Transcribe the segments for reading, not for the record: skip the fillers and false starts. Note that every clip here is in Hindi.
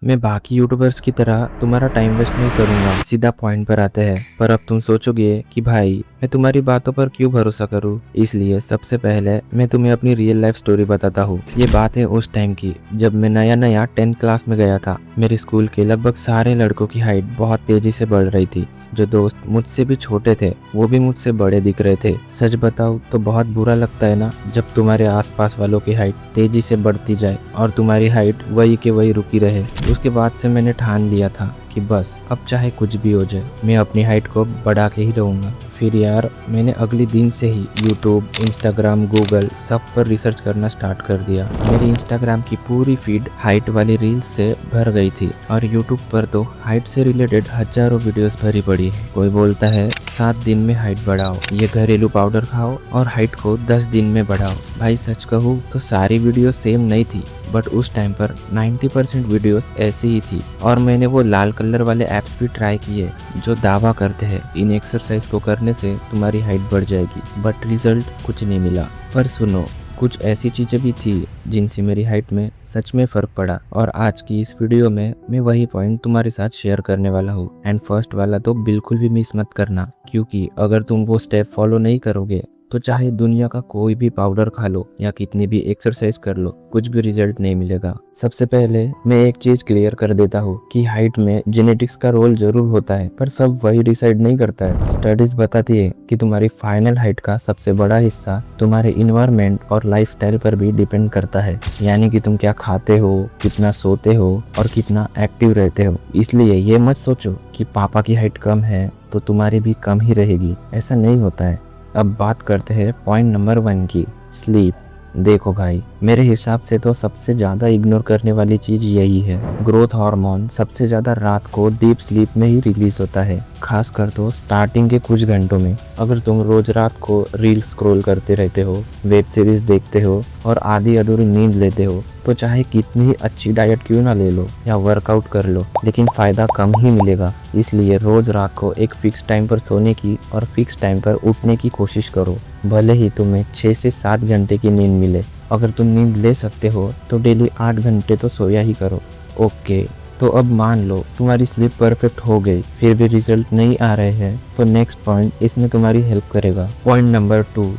मैं बाकी यूट्यूबर्स की तरह तुम्हारा टाइम वेस्ट नहीं करूंगा, सीधा पॉइंट पर आते हैं। पर अब तुम सोचोगे कि भाई मैं तुम्हारी बातों पर क्यों भरोसा करूं, इसलिए सबसे पहले मैं तुम्हें अपनी रियल लाइफ स्टोरी बताता हूँ। ये बात है उस टाइम की जब मैं नया नया 10th क्लास में गया था। मेरे स्कूल के लगभग सारे लड़कों की हाइट बहुत तेजी से बढ़ रही थी। जो दोस्त मुझसे भी छोटे थे वो भी मुझसे बड़े दिख रहे थे। सच बताऊं तो बहुत बुरा लगता है ना जब तुम्हारे आसपास वालों की हाइट तेजी से बढ़ती जाए और तुम्हारी हाइट वही के वही रुकी रहे। उसके बाद से मैंने ठान लिया था कि बस अब चाहे कुछ भी हो जाए मैं अपनी हाइट को बढ़ा के ही रहूंगा। फिर यार मैंने अगले दिन से ही यूट्यूब, इंस्टाग्राम, गूगल सब पर रिसर्च करना स्टार्ट कर दिया। मेरी इंस्टाग्राम की पूरी फीड हाइट वाली रील्स से भर गई थी और यूट्यूब पर तो हाइट से रिलेटेड हजारों वीडियोस भरी पड़ी है। कोई बोलता है 7 दिन में हाइट बढ़ाओ, ये घरेलू पाउडर खाओ और हाइट को 10 दिन में बढ़ाओ। भाई सच कहूँ तो सारी वीडियो सेम नहीं थी, बट उस टाइम पर 90% वीडियोस ऐसी ही थी। और मैंने वो लाल कलर वाले ऐप्स भी ट्राई किए जो दावा करते हैं इन एक्सरसाइज को करने से तुम्हारी हाइट बढ़ जाएगी, बट रिजल्ट कुछ नहीं मिला। पर सुनो, कुछ ऐसी चीजें भी थी जिनसे मेरी हाइट में सच में फर्क पड़ा। और आज की इस वीडियो में मैं वही पॉइंट तुम्हारे साथ शेयर करने वाला हूँ। एंड फर्स्ट वाला तो बिल्कुल भी मिस मत करना, क्योंकि अगर तुम वो स्टेप फॉलो नहीं करोगे तो चाहे दुनिया का कोई भी पाउडर खा लो या कितनी भी एक्सरसाइज कर लो, कुछ भी रिजल्ट नहीं मिलेगा। सबसे पहले मैं एक चीज क्लियर कर देता हूँ कि हाइट में जेनेटिक्स का रोल जरूर होता है, पर सब वही डिसाइड नहीं करता है। स्टडीज बताती है कि तुम्हारी फाइनल हाइट का सबसे बड़ा हिस्सा तुम्हारे इन्वायरमेंट और लाइफस्टाइल पर भी डिपेंड करता है। यानी कि तुम क्या खाते हो, कितना सोते हो और कितना एक्टिव रहते हो। इसलिए ये मत सोचो कि पापा की हाइट कम है तो तुम्हारी भी कम ही रहेगी, ऐसा नहीं होता है। अब बात करते हैं पॉइंट नंबर 1 की, स्लीप। देखो भाई, मेरे हिसाब से तो सबसे ज़्यादा इग्नोर करने वाली चीज़ यही है। ग्रोथ हार्मोन सबसे ज़्यादा रात को डीप स्लीप में ही रिलीज होता है, खासकर तो स्टार्टिंग के कुछ घंटों में। अगर तुम रोज रात को रील स्क्रॉल करते रहते हो, वेब सीरीज देखते हो और आधी अधूरी नींद लेते हो, तो चाहे कितनी ही अच्छी डाइट क्यों ना ले लो या वर्कआउट कर लो, लेकिन फ़ायदा कम ही मिलेगा। इसलिए रोज रात को एक फिक्स टाइम पर सोने की और फिक्स टाइम पर उठने की कोशिश करो, भले ही तुम्हें 6 से 7 घंटे की नींद मिले। अगर तुम नींद ले सकते हो तो डेली 8 घंटे तो सोया ही करो। ओके, तो अब मान लो तुम्हारी स्लीप परफेक्ट हो गई, फिर भी रिजल्ट नहीं आ रहे हैं, तो नेक्स्ट पॉइंट इसमें तुम्हारी हेल्प करेगा। Point number 2,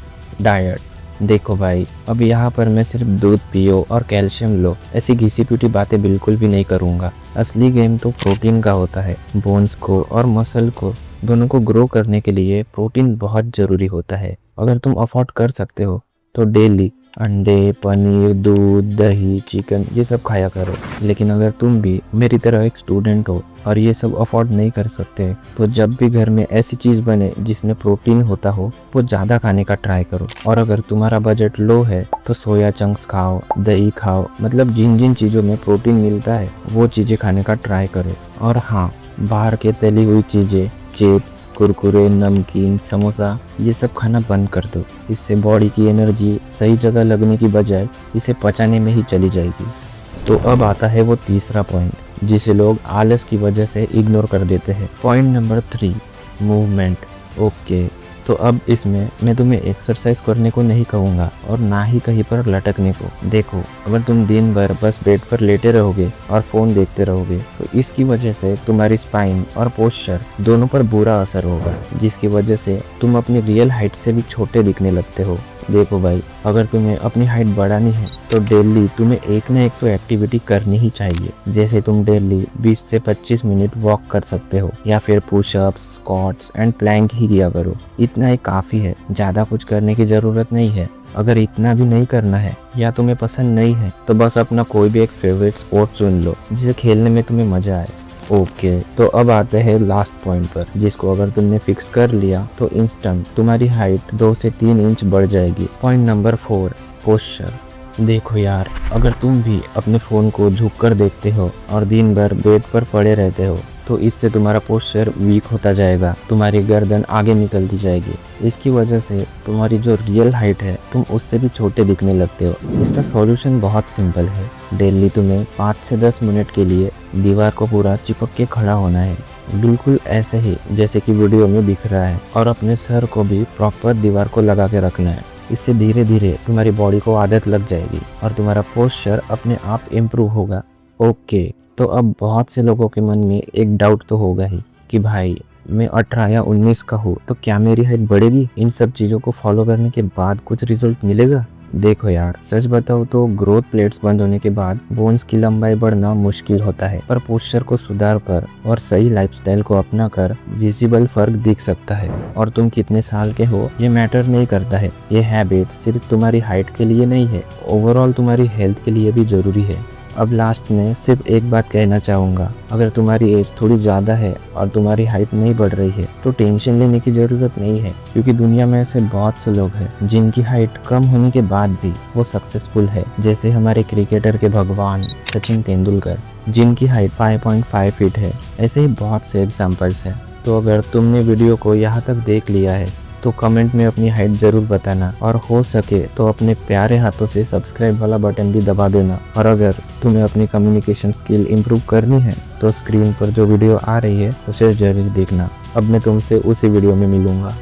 diet. देखो भाई, अब यहाँ पर मैं सिर्फ दूध पियो और कैल्शियम लो ऐसी घिसी पिटी बातें बिल्कुल भी नहीं करूँगा। असली गेम तो प्रोटीन का होता है। बोन्स को और मसल को दोनों को ग्रो करने के लिए प्रोटीन बहुत ज़रूरी होता है। अगर तुम अफोर्ड कर सकते हो तो डेली अंडे, पनीर, दूध, दही, चिकन ये सब खाया करो। लेकिन अगर तुम भी मेरी तरह एक स्टूडेंट हो और ये सब अफोर्ड नहीं कर सकते, तो जब भी घर में ऐसी चीज़ बने जिसमें प्रोटीन होता हो वो ज़्यादा खाने का ट्राई करो। और अगर तुम्हारा बजट लो है तो सोया चंक्स खाओ, दही खाओ, मतलब जिन जिन चीज़ों में प्रोटीन मिलता है वो चीज़ें खाने का ट्राई करो। और हाँ, बाहर के तली हुई चीज़ें, चिप्स, कुरकुरे, नमकीन, समोसा ये सब खाना बंद कर दो। इससे बॉडी की एनर्जी सही जगह लगने की बजाय इसे पचाने में ही चली जाएगी। तो अब आता है वो तीसरा पॉइंट जिसे लोग आलस की वजह से इग्नोर कर देते हैं। Point number 3, movement. ओके, तो अब इसमें मैं तुम्हें एक्सरसाइज करने को नहीं कहूँगा और ना ही कहीं पर लटकने को। देखो, अगर तुम दिन भर बस बेड पर लेटे रहोगे और फ़ोन देखते रहोगे तो इसकी वजह से तुम्हारी स्पाइन और पोस्चर दोनों पर बुरा असर होगा, जिसकी वजह से तुम अपनी रियल हाइट से भी छोटे दिखने लगते हो। देखो भाई, अगर तुम्हें अपनी हाइट बढ़ानी है तो डेली तुम्हें एक ना एक तो एक्टिविटी करनी ही चाहिए। जैसे तुम डेली 20 से 25 मिनट वॉक कर सकते हो या फिर पुशअप्स, स्क्वाट्स एंड प्लैंक ही किया करो। इतना ही काफ़ी है, ज़्यादा कुछ करने की ज़रूरत नहीं है। अगर इतना भी नहीं करना है या तुम्हें पसंद नहीं है तो बस अपना कोई भी एक फेवरेट स्पोर्ट चुन लो जिसे खेलने में तुम्हें मज़ा आए। ओके, तो अब आते हैं लास्ट पॉइंट पर, जिसको अगर तुमने फिक्स कर लिया तो इंस्टेंट तुम्हारी हाइट 2 से 3 इंच बढ़ जाएगी। Point number 4, posture. देखो यार, अगर तुम भी अपने फ़ोन को झुक कर देखते हो और दिन भर बेड पर पड़े रहते हो तो इससे तुम्हारा पोस्चर वीक होता जाएगा, तुम्हारी गर्दन आगे निकलती जाएगी। इसकी वजह से तुम्हारी जो रियल हाइट है तुम उससे भी छोटे दिखने लगते हो। इसका सॉल्यूशन बहुत सिंपल है। डेली तुम्हें 5 से 10 मिनट के लिए दीवार को पूरा चिपक के खड़ा होना है, बिल्कुल ऐसे ही जैसे कि वीडियो में दिख रहा है, और अपने सर को भी प्रॉपर दीवार को लगा के रखना है। इससे धीरे धीरे तुम्हारी बॉडी को आदत लग जाएगी और तुम्हारा पोस्चर अपने आप इम्प्रूव होगा। ओके, तो अब बहुत से लोगों के मन में एक डाउट तो होगा ही कि भाई मैं 18 या 19 का हूँ तो क्या मेरी हाइट बढ़ेगी? इन सब चीज़ों को फॉलो करने के बाद कुछ रिजल्ट मिलेगा? देखो यार, सच बताओ तो ग्रोथ प्लेट्स बंद होने के बाद बोन्स की लंबाई बढ़ना मुश्किल होता है, पर पोस्चर को सुधार कर और सही लाइफस्टाइल को अपना कर विजिबल फर्क दिख सकता है। और तुम कितने साल के हो ये मैटर नहीं करता है। ये हैबिट सिर्फ तुम्हारी हाइट के लिए नहीं है, ओवरऑल तुम्हारी हेल्थ के लिए भी जरूरी है। अब लास्ट में सिर्फ एक बात कहना चाहूँगा, अगर तुम्हारी एज थोड़ी ज़्यादा है और तुम्हारी हाइट नहीं बढ़ रही है तो टेंशन लेने की ज़रूरत नहीं है, क्योंकि दुनिया में ऐसे बहुत से लोग हैं जिनकी हाइट कम होने के बाद भी वो सक्सेसफुल है। जैसे हमारे क्रिकेटर के भगवान सचिन तेंदुलकर, जिनकी हाइट 5.5 फीट है। ऐसे ही बहुत से एग्जाम्पल्स हैं। तो अगर तुमने वीडियो को यहाँ तक देख लिया है तो कमेंट में अपनी हाइट जरूर बताना, और हो सके तो अपने प्यारे हाथों से सब्सक्राइब वाला बटन भी दबा देना। और अगर तुम्हें अपनी कम्युनिकेशन स्किल इम्प्रूव करनी है तो स्क्रीन पर जो वीडियो आ रही है उसे जरूर देखना। अब मैं तुमसे उसी वीडियो में मिलूंगा।